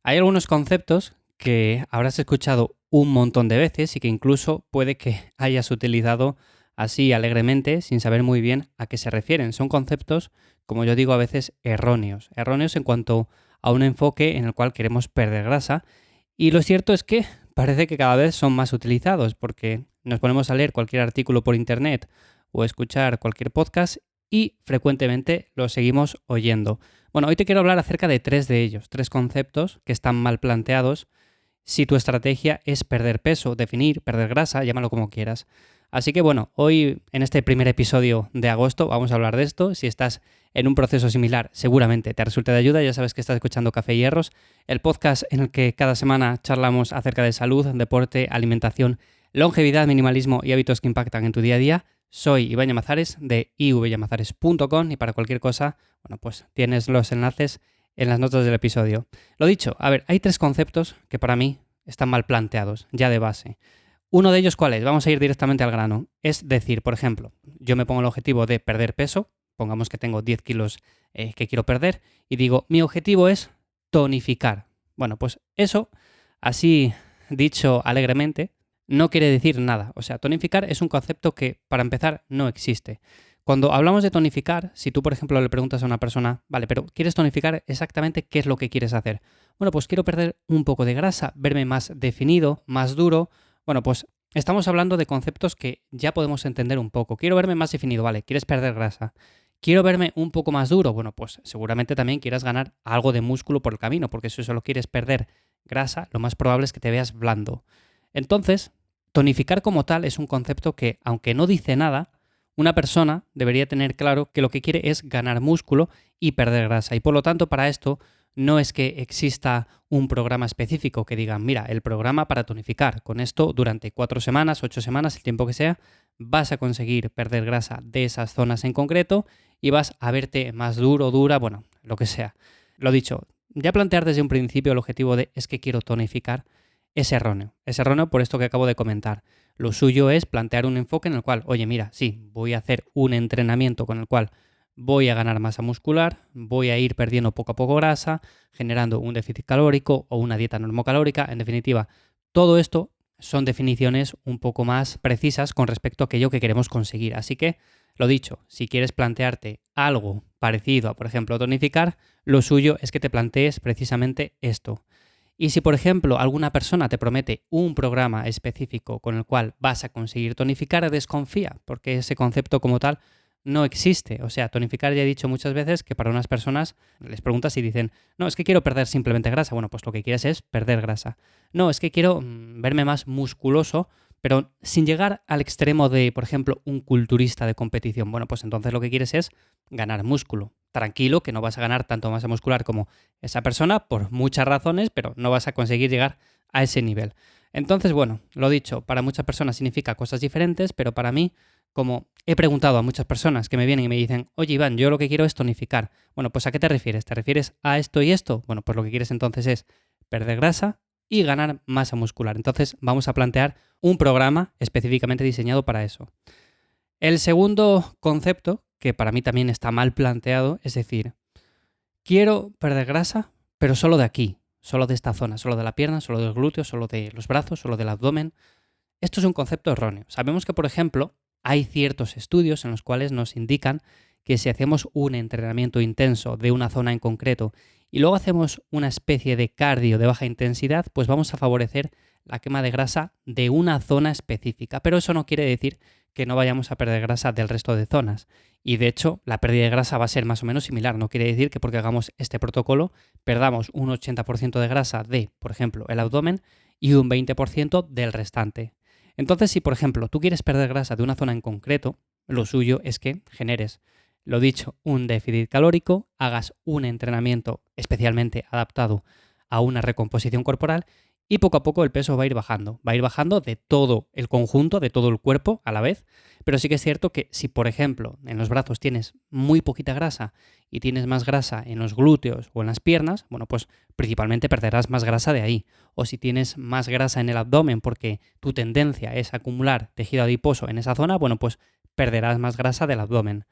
Hay algunos conceptos que habrás escuchado un montón de veces y que incluso puede que hayas utilizado así alegremente sin saber muy bien a qué se refieren. Son conceptos, como yo digo, a veces erróneos. Erróneos en cuanto a un enfoque en el cual queremos perder grasa. Y lo cierto es que parece que cada vez son más utilizados porque nos ponemos a leer cualquier artículo por internet o escuchar cualquier podcast y frecuentemente lo seguimos oyendo. Bueno, hoy te quiero hablar acerca de tres de ellos, tres conceptos que están mal planteados si tu estrategia es perder peso, definir, perder grasa, llámalo como quieras. Así que bueno, hoy en este primer episodio de agosto vamos a hablar de esto. Si estás en un proceso similar, seguramente te resulte de ayuda. Ya sabes que estás escuchando Café y Hierros, el podcast en el que cada semana charlamos acerca de salud, deporte, alimentación, longevidad, minimalismo y hábitos que impactan en tu día a día. Soy Iván Llamazares de ivyamazares.com y para cualquier cosa, bueno, pues tienes los enlaces en las notas del episodio. Lo dicho, a ver, hay tres conceptos que para mí están mal planteados, ya de base. Uno de ellos, ¿cuál es? Vamos a ir directamente al grano. Es decir, por ejemplo, yo me pongo el objetivo de perder peso, pongamos que tengo 10 kilos que quiero perder, y digo, mi objetivo es tonificar. Bueno, pues eso, así dicho alegremente, no quiere decir nada. O sea, tonificar es un concepto que, para empezar, no existe. Cuando hablamos de tonificar, si tú, por ejemplo, le preguntas a una persona, vale, pero ¿quieres tonificar exactamente qué es lo que quieres hacer? Bueno, pues quiero perder un poco de grasa, verme más definido, más duro. Bueno, pues estamos hablando de conceptos que ya podemos entender un poco. Quiero verme más definido, vale, quieres perder grasa. Quiero verme un poco más duro. Bueno, pues seguramente también quieras ganar algo de músculo por el camino, porque si solo quieres perder grasa, lo más probable es que te veas blando. Entonces, tonificar como tal es un concepto que, aunque no dice nada, una persona debería tener claro que lo que quiere es ganar músculo y perder grasa. Y por lo tanto, para esto no es que exista un programa específico que diga, mira, el programa para tonificar. Con esto, durante 4 semanas, 8 semanas, el tiempo que sea, vas a conseguir perder grasa de esas zonas en concreto y vas a verte más duro, dura, bueno, lo que sea. Lo dicho, ya plantear desde un principio el objetivo de es que quiero tonificar es erróneo. Es erróneo por esto que acabo de comentar. Lo suyo es plantear un enfoque en el cual, oye, mira, sí, voy a hacer un entrenamiento con el cual voy a ganar masa muscular, voy a ir perdiendo poco a poco grasa, generando un déficit calórico o una dieta normocalórica. En definitiva, todo esto son definiciones un poco más precisas con respecto a aquello que queremos conseguir. Así que, lo dicho, si quieres plantearte algo parecido a, por ejemplo, tonificar, lo suyo es que te plantees precisamente esto. Y si, por ejemplo, alguna persona te promete un programa específico con el cual vas a conseguir tonificar, desconfía, porque ese concepto como tal no existe. O sea, tonificar ya he dicho muchas veces que para unas personas les preguntas y dicen, no, es que quiero perder simplemente grasa. Bueno, pues lo que quieres es perder grasa. No, es que quiero verme más musculoso, pero sin llegar al extremo de, por ejemplo, un culturista de competición. Bueno, pues entonces lo que quieres es ganar músculo. Tranquilo, que no vas a ganar tanto masa muscular como esa persona por muchas razones, pero no vas a conseguir llegar a ese nivel. Entonces, bueno, lo dicho, para muchas personas significa cosas diferentes, pero para mí, como he preguntado a muchas personas que me vienen y me dicen, oye Iván, yo lo que quiero es tonificar. Bueno, pues ¿a qué te refieres? ¿Te refieres a esto y esto? Bueno, pues lo que quieres entonces es perder grasa y ganar masa muscular. Entonces vamos a plantear un programa específicamente diseñado para eso. El segundo concepto, que para mí también está mal planteado, es decir, quiero perder grasa, pero solo de aquí, solo de esta zona, solo de la pierna, solo del glúteo, solo de los brazos, solo del abdomen. Esto es un concepto erróneo. Sabemos que, por ejemplo, hay ciertos estudios en los cuales nos indican que si hacemos un entrenamiento intenso de una zona en concreto y luego hacemos una especie de cardio de baja intensidad, pues vamos a favorecer la quema de grasa de una zona específica. Pero eso no quiere decir que no vayamos a perder grasa del resto de zonas. Y de hecho, la pérdida de grasa va a ser más o menos similar. No quiere decir que porque hagamos este protocolo perdamos un 80% de grasa de, por ejemplo, el abdomen y un 20% del restante. Entonces, si por ejemplo tú quieres perder grasa de una zona en concreto, lo suyo es que generes, lo dicho, un déficit calórico, hagas un entrenamiento especialmente adaptado a una recomposición corporal y poco a poco el peso va a ir bajando. Va a ir bajando de todo el conjunto, de todo el cuerpo a la vez. Pero sí que es cierto que si, por ejemplo, en los brazos tienes muy poquita grasa y tienes más grasa en los glúteos o en las piernas, bueno, pues principalmente perderás más grasa de ahí. O si tienes más grasa en el abdomen porque tu tendencia es acumular tejido adiposo en esa zona, bueno, pues perderás más grasa del abdomen.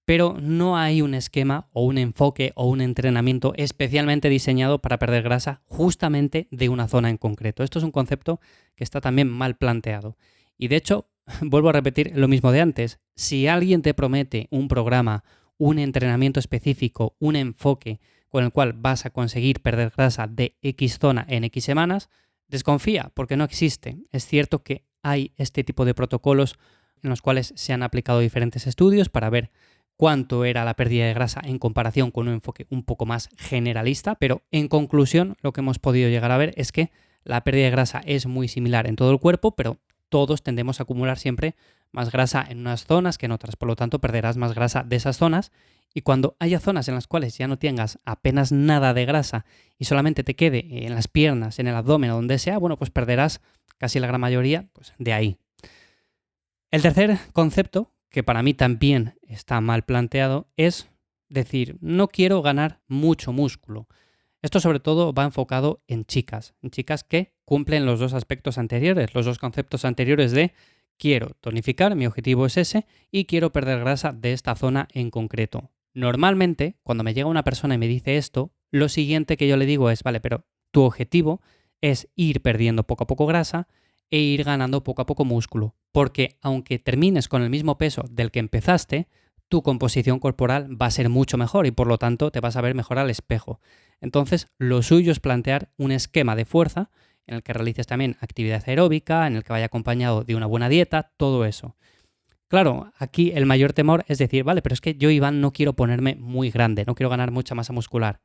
pero no hay un esquema o un enfoque o un entrenamiento especialmente diseñado para perder grasa justamente de una zona en concreto. Esto es un concepto que está también mal planteado. Y de hecho, vuelvo a repetir lo mismo de antes. Si alguien te promete un programa, un entrenamiento específico, un enfoque con el cual vas a conseguir perder grasa de X zona en X semanas, desconfía, porque no existe. Es cierto que hay este tipo de protocolos en los cuales se han aplicado diferentes estudios para ver cuánto era la pérdida de grasa en comparación con un enfoque un poco más generalista, pero en conclusión lo que hemos podido llegar a ver es que la pérdida de grasa es muy similar en todo el cuerpo, pero todos tendemos a acumular siempre más grasa en unas zonas que en otras, por lo tanto perderás más grasa de esas zonas y cuando haya zonas en las cuales ya no tengas apenas nada de grasa y solamente te quede en las piernas, en el abdomen o donde sea, bueno, pues perderás casi la gran mayoría pues, de ahí. El tercer concepto, que para mí también está mal planteado, es decir, no quiero ganar mucho músculo. Esto sobre todo va enfocado en chicas que cumplen los dos aspectos anteriores, los dos conceptos anteriores de quiero tonificar, mi objetivo es ese, y quiero perder grasa de esta zona en concreto. Normalmente, cuando me llega una persona y me dice esto, lo siguiente que yo le digo es, vale, pero tu objetivo es ir perdiendo poco a poco grasa e ir ganando poco a poco músculo, porque aunque termines con el mismo peso del que empezaste, tu composición corporal va a ser mucho mejor y por lo tanto te vas a ver mejor al espejo. Entonces, lo suyo es plantear un esquema de fuerza en el que realices también actividad aeróbica, en el que vaya acompañado de una buena dieta, todo eso. Claro, aquí el mayor temor es decir, vale, pero es que yo, Iván, no quiero ponerme muy grande, no quiero ganar mucha masa muscular.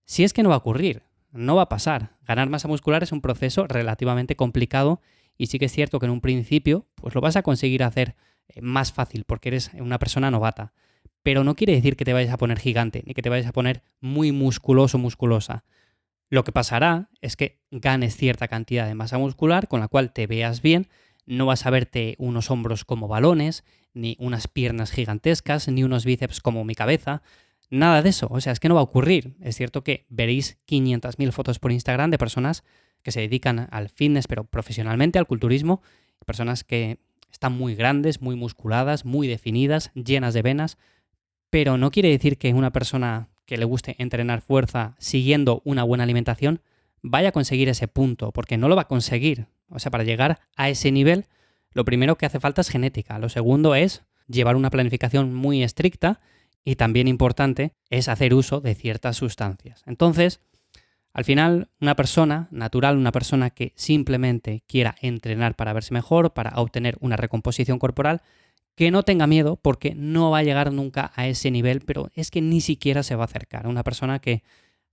Si es que no va a ocurrir, no va a pasar. Ganar masa muscular es un proceso relativamente complicado y sí que es cierto que en un principio pues lo vas a conseguir hacer más fácil porque eres una persona novata. Pero no quiere decir que te vayas a poner gigante ni que te vayas a poner muy musculoso o musculosa. Lo que pasará es que ganes cierta cantidad de masa muscular con la cual te veas bien, no vas a verte unos hombros como balones, ni unas piernas gigantescas, ni unos bíceps como mi cabeza. Nada de eso, o sea, es que no va a ocurrir. Es cierto que veréis 500.000 fotos por Instagram de personas que se dedican al fitness, pero profesionalmente, al culturismo, personas que están muy grandes, muy musculadas, muy definidas, llenas de venas, pero no quiere decir que una persona que le guste entrenar fuerza siguiendo una buena alimentación vaya a conseguir ese punto, porque no lo va a conseguir. O sea, para llegar a ese nivel, lo primero que hace falta es genética. Lo segundo es llevar una planificación muy estricta y también importante es hacer uso de ciertas sustancias. Entonces, al final, una persona natural, una persona que simplemente quiera entrenar para verse mejor, para obtener una recomposición corporal, que no tenga miedo porque no va a llegar nunca a ese nivel, pero es que ni siquiera se va a acercar. Una persona que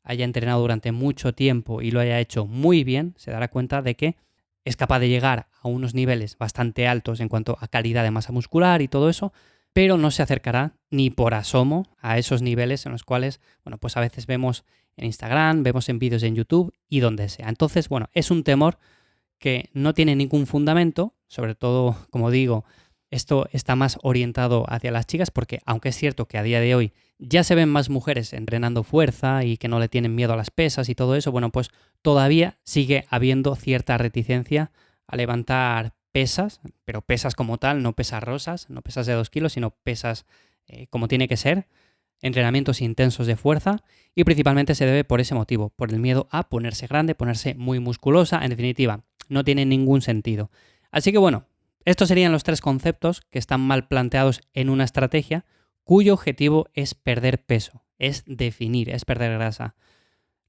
haya entrenado durante mucho tiempo y lo haya hecho muy bien, se dará cuenta de que es capaz de llegar a unos niveles bastante altos en cuanto a calidad de masa muscular y todo eso, pero no se acercará ni por asomo a esos niveles en los cuales, bueno, pues a veces vemos en Instagram, vemos en vídeos en YouTube y donde sea. Entonces, bueno, es un temor que no tiene ningún fundamento, sobre todo, como digo, esto está más orientado hacia las chicas porque, aunque es cierto que a día de hoy ya se ven más mujeres entrenando fuerza y que no le tienen miedo a las pesas y todo eso, bueno, pues todavía sigue habiendo cierta reticencia a levantar pesas, pero pesas como tal, no pesas rosas, no pesas de 2 kilos, sino pesas como tiene que ser, entrenamientos intensos de fuerza y principalmente se debe por ese motivo, por el miedo a ponerse grande, ponerse muy musculosa, en definitiva, no tiene ningún sentido. Así que bueno, estos serían los 3 conceptos que están mal planteados en una estrategia cuyo objetivo es perder peso, es definir, es perder grasa.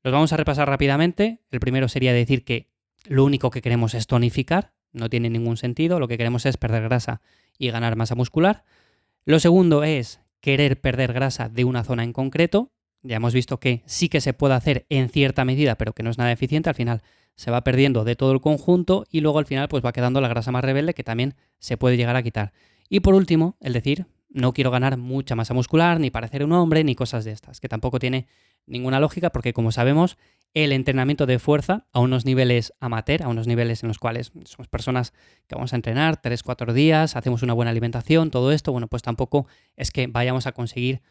Los vamos a repasar rápidamente. El primero sería decir que lo único que queremos es tonificar, no tiene ningún sentido, lo que queremos es perder grasa y ganar masa muscular. Lo segundo es querer perder grasa de una zona en concreto. Ya hemos visto que sí que se puede hacer en cierta medida, pero que no es nada eficiente. Al final se va perdiendo de todo el conjunto y luego al final pues va quedando la grasa más rebelde que también se puede llegar a quitar. Y por último, el decir, no quiero ganar mucha masa muscular, ni parecer un hombre, ni cosas de estas, que tampoco tiene ninguna lógica porque como sabemos, el entrenamiento de fuerza a unos niveles amateur, a unos niveles en los cuales somos personas que vamos a entrenar 3-4 días, hacemos una buena alimentación, todo esto, bueno, pues tampoco es que vayamos a conseguir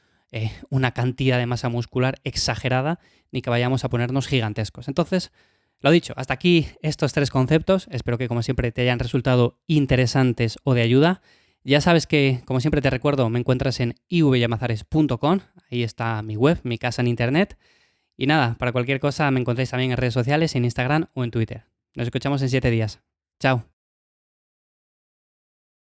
una cantidad de masa muscular exagerada ni que vayamos a ponernos gigantescos. Entonces, lo dicho, hasta aquí estos 3 conceptos. Espero que como siempre te hayan resultado interesantes o de ayuda. Ya sabes que, como siempre te recuerdo, me encuentras en ivyamazares.com, ahí está mi web, mi casa en internet. Y nada, para cualquier cosa me encontráis también en redes sociales, en Instagram o en Twitter. Nos escuchamos en 7 días. Chao.